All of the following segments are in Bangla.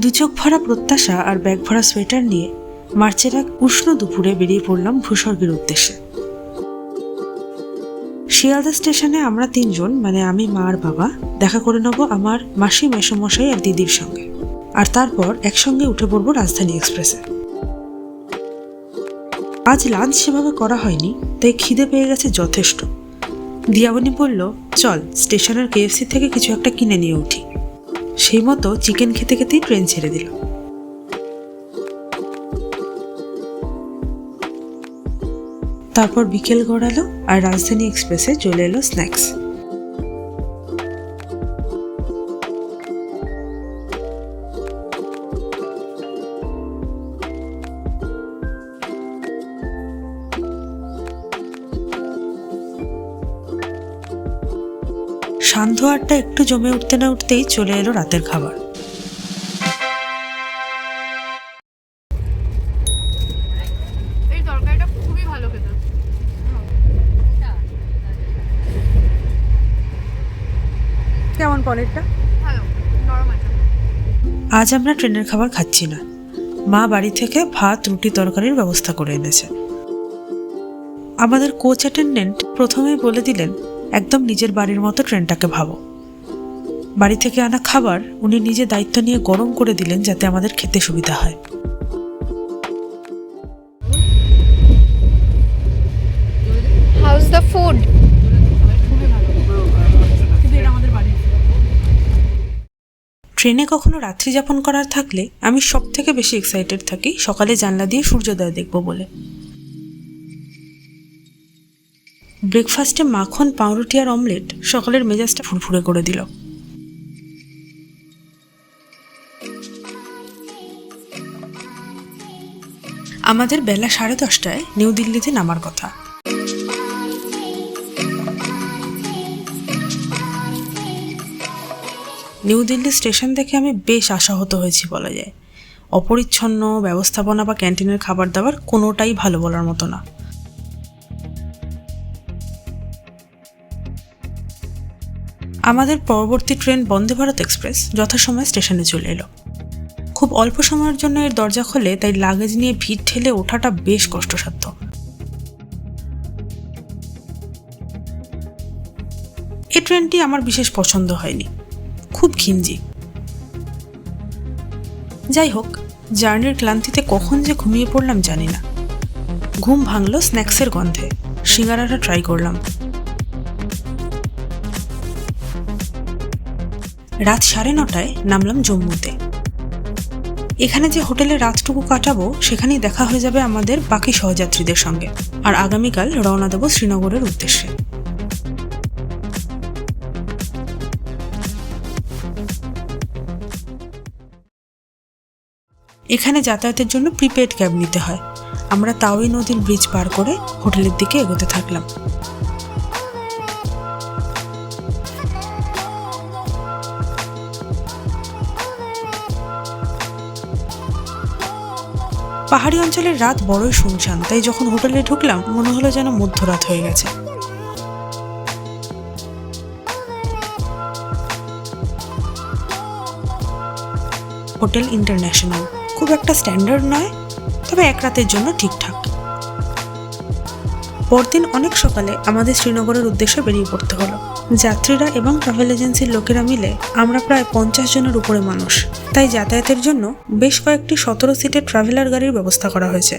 দুচোখ ভরা প্রত্যাশা আর ব্যাগ ভরা সোয়েটার নিয়ে মার্চের এক উষ্ণ দুপুরে বেরিয়ে পড়লাম ভূস্বর্গের উদ্দেশ্যে। শিয়ালদা স্টেশনে আমরা তিনজন, মানে আমি, মা আর বাবা, দেখা করে নেব আমার মাসি, মেসোমশাই আর দিদির সঙ্গে, আর তারপর একসঙ্গে উঠে পড়বো রাজধানী এক্সপ্রেসে। আজ লাঞ্চ সেভাবে করা হয়নি, তাই খিদে পেয়ে গেছে যথেষ্ট। দিয়াবনি বলল, চল স্টেশনের KFC থেকে কিছু একটা কিনে নিয়ে উঠি। সেই মতো চিকেন খেতে খেতেই ট্রেন ছেড়ে দিল। তারপর বিকেল গড়ালো আর রাজধানী এক্সপ্রেসে চলে এলো স্ন্যাক্স। সান্ধ্য আড্ডা একটু জমে উঠতে না উঠতেই চলে এলো রাতের খাবার। কেমন পনিরটা? আজ আমরা ট্রেনের খাবার খাচ্ছি না, মা বাড়ি থেকে ভাত, রুটি, তরকারির ব্যবস্থা করে এনেছে। আমাদের কোচ অ্যাটেন্ডেন্ট প্রথমেই বলে দিলেন, একদম নিজের বাড়ির মতো ট্রেনটাকে ভাবো। বাড়ি থেকে আনা খাবার উনি নিজে দায়িত্ব নিয়ে গরম করে দিলেন যাতে আমাদের খেতে সুবিধা হয়। How's the food? ট্রেনে কখনো রাত্রি যাপন করার থাকলে আমি সব থেকে বেশি এক্সাইটেড থাকি সকালে জানলা দিয়ে সূর্যোদয় দেখব বলে। ব্রেকফাস্টে মাখন, পাউরুটি আর অমলেট সকালের মেজাজটা ফুরফুরে করে দিল। আমাদের বেলা 10:30টায় নিউ দিল্লিতে নামার কথা। নিউ দিল্লি স্টেশন দেখে আমি বেশ আশাহত হয়েছি বলা যায়। অপরিচ্ছন্ন, ব্যবস্থাপনা বা ক্যান্টিনের খাবার দাবার কোনোটাই ভালো বলার মতো না। আমাদের পরবর্তী ট্রেন বন্দে ভারত এক্সপ্রেস যথাসময়ে স্টেশনে চলে এলো। খুব অল্প সময়ের জন্য এর দরজা খোলে, তাই লাগেজ নিয়ে ভিড় ঠেলে ওঠাটা বেশ কষ্টসাধ্য। এই ট্রেনটি আমার বিশেষ পছন্দ হয়নি, খুব ঘিঞ্জি। যাই হোক, জার্নির ক্লান্তিতে কখন যে ঘুমিয়ে পড়লাম জানি না। ঘুম ভাঙলো স্ন্যাক্সের গন্ধে। সিঙ্গারাটা ট্রাই করলাম। রাত 9:30টায় নামলাম জম্মুতে। এখানে যে হোটেলে রাতটুকু কাটাবো সেখানেই দেখা হয়ে যাবে আমাদের বাকি সহযাত্রীদের সঙ্গে, আর আগামীকাল রওনা দেব শ্রীনগরের উদ্দেশ্যে। এখানে যাতায়াতের জন্য প্রিপেড ক্যাব নিতে হয়। আমরা তাওই নদীর ব্রিজ পার করে হোটেলের দিকে এগোতে থাকলাম। পাহাড়ি অঞ্চলের রাত বড়ই শুনশান, তাই যখন হোটেলে ঢুকলাম মনে হলো যেন মধ্যরাত হয়ে গেছে। হোটেল ইন্টারন্যাশনাল, খুব একটা স্ট্যান্ডার্ড নয়, তবে এক রাতের জন্য ঠিকঠাক। পরদিন অনেক সকালে আমাদের শ্রীনগরের উদ্দেশ্যে বেরিয়ে পড়তে হলো। যাত্রীরা এবং ট্রাভেল এজেন্সির লোকেরা মিলে আমরা প্রায় 50 জনের উপরে মানুষ, তাই যাতায়াতের জন্য বেশ কয়েকটি 17 সিটের ট্রাভেলার গাড়ির ব্যবস্থা করা হয়েছে।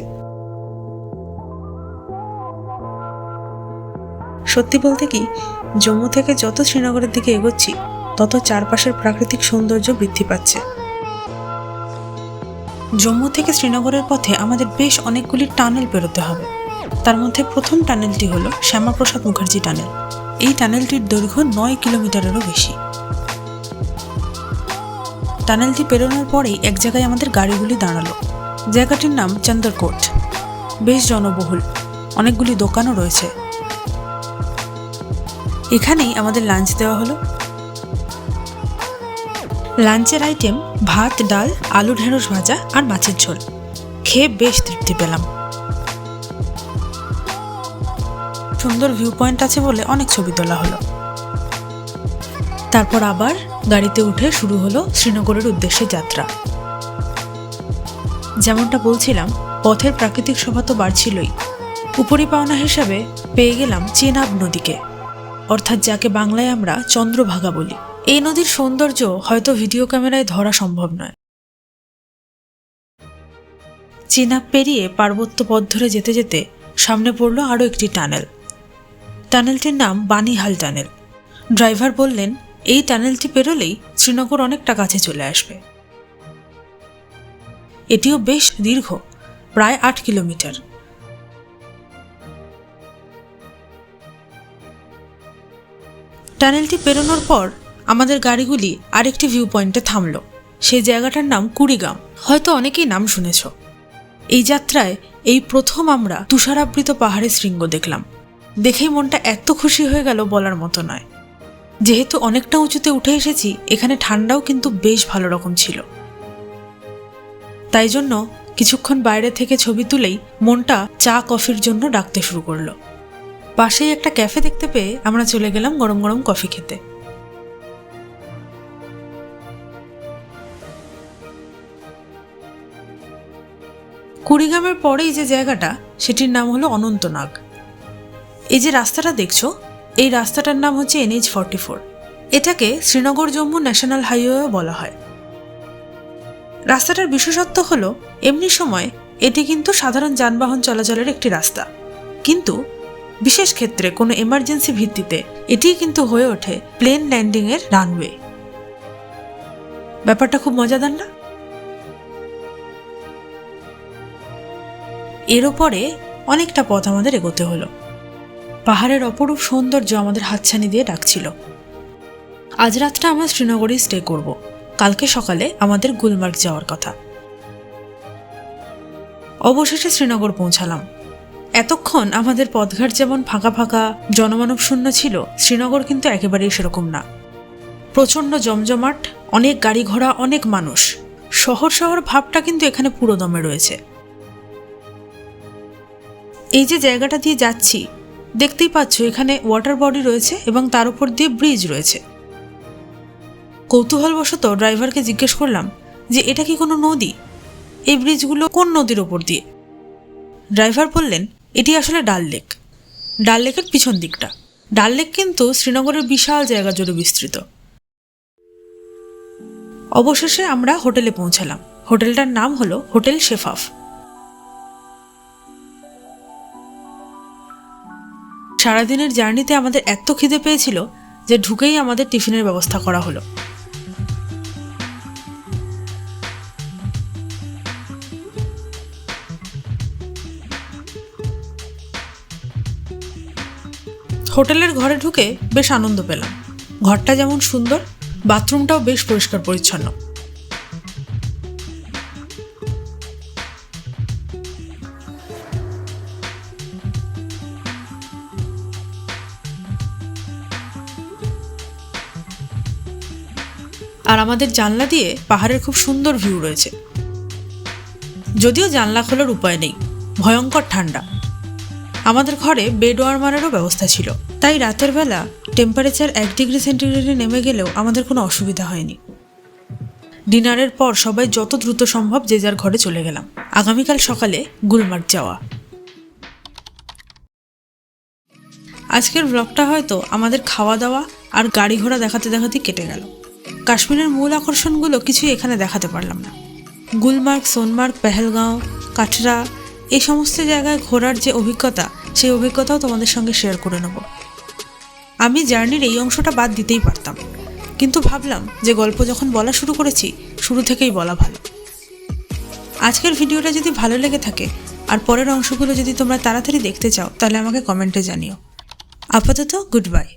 সত্যি বলতে কি, জম্মু থেকে যত শ্রীনগরের দিকে এগোচ্ছি তত চারপাশের প্রাকৃতিক সৌন্দর্য বৃদ্ধি পাচ্ছে। জম্মু থেকে শ্রীনগরের পথে আমাদের বেশ অনেকগুলি টানেল পেরোতে হবে। তার মধ্যে প্রথম টানেলটি হলো শ্যামাপ্রসাদ মুখার্জি টানেল। এই টানেলটির দৈর্ঘ্য 9 কিলোমিটারেরও বেশি। টানেলটি পেরোনোর পরেই এক জায়গায় আমাদের গাড়িগুলি দাঁড়ালো। জায়গাটির নাম চন্দরকোট, বেশ জনবহুল, অনেকগুলি দোকানও রয়েছে। এখানেই আমাদের লাঞ্চ দেওয়া হলো। লাঞ্চের আইটেম ভাত, ডাল, আলু ঢেঁড়স ভাজা আর মাছের ঝোল। খেয়ে বেশ তৃপ্তি পেলাম। সুন্দর ভিউ পয়েন্ট আছে বলে অনেক ছবি তোলা হলো। তারপর আবার গাড়িতে উঠে শুরু হলো শ্রীনগরের উদ্দেশ্যে যাত্রা। যেমনটা বলছিলাম, পথের প্রাকৃতিক শোভা তো বাড়ছিলই, উপরি পাওনা হিসাবে পেয়ে গেলাম চেনাব নদীকে, অর্থাৎ যাকে বাংলায় আমরা চন্দ্রভাগা বলি। এই নদীর সৌন্দর্য হয়তো ভিডিও ক্যামেরায় ধরা সম্ভব নয়। চেনাব পেরিয়ে পার্বত্য পথ ধরে যেতে যেতে সামনে পড়ল আরও একটি টানেল। টানেলটির নাম বানিহাল টানেল। ড্রাইভার বললেন এই টানেলটি পেরোলেই শ্রীনগর অনেকটা কাছে চলে আসবে। এটিও বেশ দীর্ঘ, প্রায় 8 কিলোমিটার। টানেলটি পেরোনোর পর আমাদের গাড়িগুলি আরেকটি ভিউ পয়েন্টে থামল। সেই জায়গাটার নাম কুড়িগ্রাম। হয়তো অনেকেই নাম শুনেছ। এই যাত্রায় এই প্রথম আমরা তুষারাবৃত পাহাড়ের শৃঙ্গ দেখলাম। দেখেই মনটা এত খুশি হয়ে গেল বলার মতো নয়। যেহেতু অনেকটা উঁচুতে উঠে এসেছি, এখানে ঠান্ডাও কিন্তু বেশ ভালো রকম ছিল। তাই জন্য কিছুক্ষণ বাইরে থেকে ছবি তুলেই মনটা চা কফির জন্য ডাকতে শুরু করলো। পাশেই একটা ক্যাফে দেখতে পেয়ে আমরা চলে গেলাম গরম গরম কফি খেতে। কুড়িগ্রামের পরেই যে জায়গাটা, সেটির নাম হলো অনন্তনাগ। এই যে রাস্তাটা দেখছো, এই রাস্তাটার নাম হচ্ছে NH-44। এটাকে শ্রীনগর জম্মু ন্যাশনাল হাইওয়ে বলা হয়। রাস্তাটার বিশেষত্ব হলো এমনি সময় এটি কিন্তু সাধারণ যানবাহন চলাচলের একটি রাস্তা, কিন্তু বিশেষ ক্ষেত্রে কোনো এমার্জেন্সি ভিত্তিতে এটি কিন্তু হয়ে ওঠে প্লেন ল্যান্ডিং এর রানওয়ে। ব্যাপারটা খুব মজাদার না? এর ওপরে অনেকটা পথ আমাদের এগোতে হলো। পাহাড়ের অপরূপ সৌন্দর্য আমাদের হাতছানি দিয়ে ডাকছিল। আজ রাতটা আমরা শ্রীনগরেই স্টে করব। কালকে সকালে আমাদের গুলমার্গ যাওয়ার কথা। অবশেষে শ্রীনগর পৌঁছালাম। এতক্ষণ আমাদের পথঘাট যেমন ফাঁকা ফাঁকা জনমানব শূন্য ছিল, শ্রীনগর কিন্তু একেবারেই সেরকম না। প্রচণ্ড জমজমাট, অনেক গাড়ি ঘোড়া, অনেক মানুষ। শহর শহর ভাবটা কিন্তু এখানে পুরো দমে রয়েছে। এই যে জায়গাটা দিয়ে যাচ্ছি, দেখতেই পাচ্ছ এখানে ওয়াটার বডি রয়েছে এবং তার উপর দিয়ে ব্রিজ রয়েছে। কৌতূহলবশত ড্রাইভারকে জিজ্ঞেস করলাম যে এটা কি কোনো নদী? এই ব্রিজগুলো কোন নদীর ওপর দিয়ে? ড্রাইভার বললেন এটি আসলে ডাল লেক। ডাল লেকের পিছন দিকটা। ডাল লেক কিন্তু শ্রীনগরের বিশাল জায়গা জুড়ে বিস্তৃত। অবশেষে আমরা হোটেলে পৌঁছালাম। হোটেলটার নাম হলো হোটেল শেফাফ। সারাদিনের জার্নিতে আমাদের এত খিদে পেয়েছিল যে ঢুকেই আমাদের টিফিনের ব্যবস্থা করা হলো। হোটেলের ঘরে ঢুকে বেশ আনন্দ পেলাম। ঘরটা যেমন সুন্দর, বাথরুমটাও বেশ পরিষ্কার পরিচ্ছন্ন। আর আমাদের জানলা দিয়ে পাহাড়ের খুব সুন্দর ভিউ রয়েছে। যদিও জানলা খোলার উপায় নেই, ভয়ঙ্কর ঠান্ডা। আমাদের ঘরে বেড ওয়ার্মারেরও ব্যবস্থা ছিল, তাই রাতের বেলা টেম্পারেচার 1 ডিগ্রি সেন্টিগ্রেডে নেমে গেলেও আমাদের কোনো অসুবিধা হয়নি। ডিনারের পর সবাই যত দ্রুত সম্ভব যে যার ঘরে চলে গেলাম। আগামীকাল সকালে গুলমার্গ যাওয়া। আজকের ব্লগটা হয়তো আমাদের খাওয়া দাওয়া আর গাড়ি ঘোড়া দেখাতে দেখাতেই কেটে গেল। কাশ্মীরের মূল আকর্ষণগুলো কিছুই এখানে দেখাতে পারলাম না। গুলমার্গ, সোনমার্গ, পেহেলগাঁও, কাটরা, এই সমস্ত জায়গায় ঘোরার যে অভিজ্ঞতা, সেই অভিজ্ঞতাও তোমাদের সঙ্গে শেয়ার করে নেব। আমি জার্নির এই অংশটা বাদ দিতেই পারতাম, কিন্তু ভাবলাম যে গল্প যখন বলা শুরু করেছি, শুরু থেকেই বলা ভালো। আজকের ভিডিওটা যদি ভালো লেগে থাকে আর পরের অংশগুলো যদি তোমরা তাড়াতাড়ি দেখতে চাও, তাহলে আমাকে কমেন্টে জানিও। আপাতত গুড বাই।